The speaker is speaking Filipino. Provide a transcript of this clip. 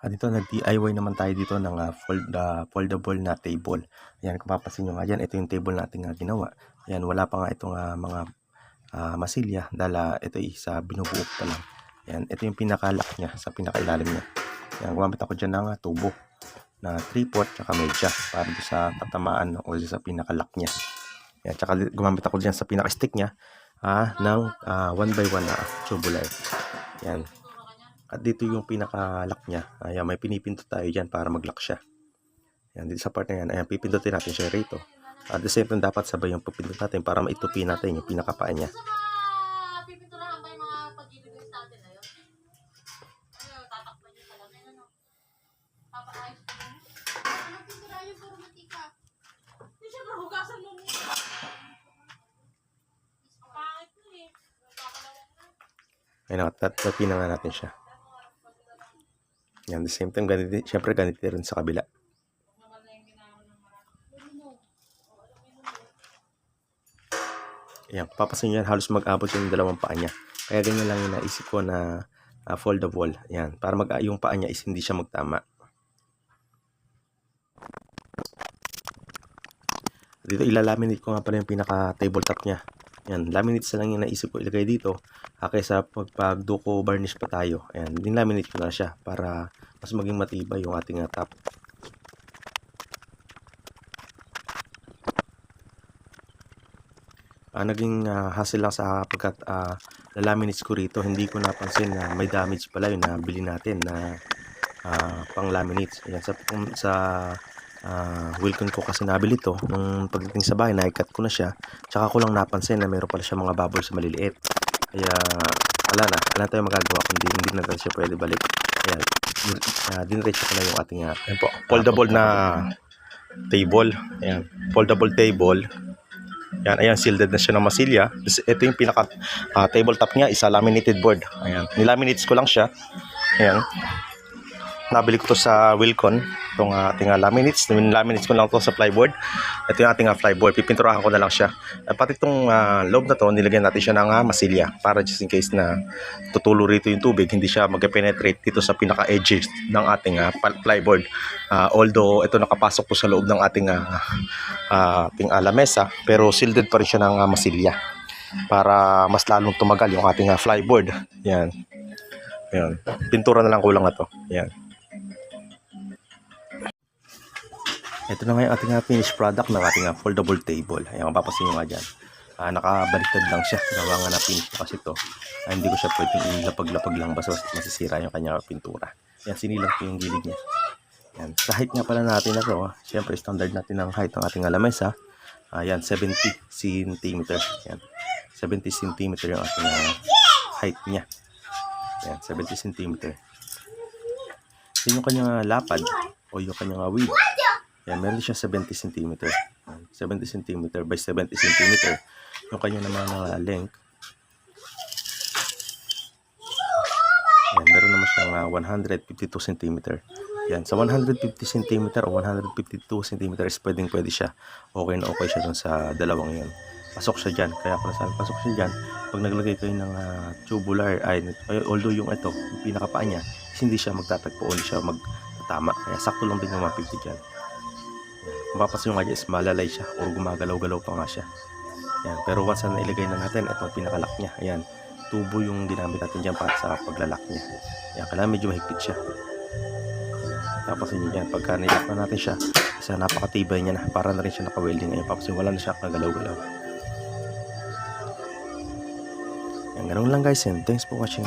Dito nag-DIY naman tayo dito ng foldable na table. Ayan, kung mapapansin nyo nga dyan, ito yung table natin ginawa. Ayan, wala pa nga itong mga masilya dahil ito isa binubuo pa lang. Ayan, ito yung pinakalock niya sa pinakailalim niya. Ayan, gumamit ako dyan ng tubo na 3/4 tsaka medya para sa tatamaan o sa pinakalock niya. Ayan, tsaka gumamit ako dyan sa pinaka-stick niya ng 1x1 na tubular. Ayan. At dito yung pinaka-lock niya. Ayan, may pinipindot tayo dyan para mag-lock siya. Ayan, dito sa part na yan. Ayan, pipindutin natin siya rito. At the same time, dapat sabay yung pipindot natin para maitupi natin yung pinakapaan niya. Pipinturahan ba yung mga pag-ibig natin na yun? Tatakpan niyo talaga yun, ano? Papaayos ko yun. Anong pinturahan yung puro matika? Hindi siya mahugasan mo muna. Pangit ko eh. Ayan, tatapin na nga natin siya. Yan, the same time, syempre ganito rin sa kabila. Ayan, papasin nyo yan, halos mag-abot yung dalawang paa niya. Kaya ganyan lang yung naisip ko na foldable. Ayan, para yung paa niya is hindi siya magtama. Dito ilalaminate ko nga pala yung pinaka-tabletop niya. Ayan, laminates na lang yung naisip ko ilagay dito. Kaysa pag-duko varnish pa tayo. Ayan, din-laminate ko na siya para mas maging matibay yung ating top. Naging hassle lang sa pagkat laminates ko rito. Hindi ko napansin na may damage pala yung nabili natin na pang laminates. Ayan, sa Wilcon ko kasi nabili to. Nung pagdating sa bahay, na-cut ko na siya. Tsaka ko lang napansin na meron pala siya mga bubbles sa maliliit. Kaya wala tayong magagawa kundi hindi na siya pwede balik. Ayan, dinretso ko na yung ating ayan po, foldable na table. Ayan, foldable table. Ayan, shielded na siya ng masilya. Ito yung pinaka tabletop niya, isa laminated board. Ayan, nilaminates ko lang siya. Ayan, nabili ko to sa Wilcon. Itong ating laminates. Laminates ko lang to sa plyboard. Ito yung ating plyboard. Pipinturahan ko na lang siya. Pati itong loob na to, nilagyan natin siya ng masilya para just in case na tutulo rito yung tubig, hindi siya mag-penetrate dito sa pinaka-edges ng ating plyboard. Although ito nakapasok po sa loob ng ating lamesa, pero shielded pa rin siya ng masilya para mas lalong tumagal yung ating plyboard. Yan. Yan. Pintura na lang kulang na to. Yan. Ito na nga yung ating finished product ng ating foldable table. Ayan, mapapasin nyo nga dyan. Nakabaliktad lang siya. Gawa nga na finish ko kasi ito. Hindi ko siya pwedeng ilapag-lapag lang basta masisira yung kanyang pintura. Ayan, sinilang ko yung gilid niya. Ayan, sa height nga pala natin na ito. Siyempre, standard natin ng height ng ating lamesa. Ayan, 70 cm. Ayan, 70 cm yung ating height niya. Ayan, 70 cm. So, yung kanyang lapad o yung kanyang width. Yan, meron siya 70 cm. 70 cm by 70 cm. Yung kanya naman na length. Yan, meron naman siyang 152 cm. Yan, sa 150 cm o 152 cm is pwede siya. Okay na okay siya dun sa dalawang yan. Pasok siya dyan. Kaya kung saan pasok siya dyan, pag naglagay kayo ng tubular, although yung ito, yung pinakapaa niya, hindi siya magtatagpo, hindi siya magtatama. Kaya sakto lang din yung 150 dyan. Kung papasin nyo nga is malalay siya o gumagalaw-galaw pa nga siya. Ayan, pero once na ilagay na natin itong pinakalock niya, ayan, tubo yung ginamit natin dyan para sa paglalock niya. Ayan, kailangan medyo mahigpit siya. Papasin nyo dyan, pagka nilock na natin siya, isa napakatibay niya na, para na rin siya naka-welding. Ayan, papasin wala na siya kagalaw-galaw. Ayan, ganun lang guys, and thanks for watching.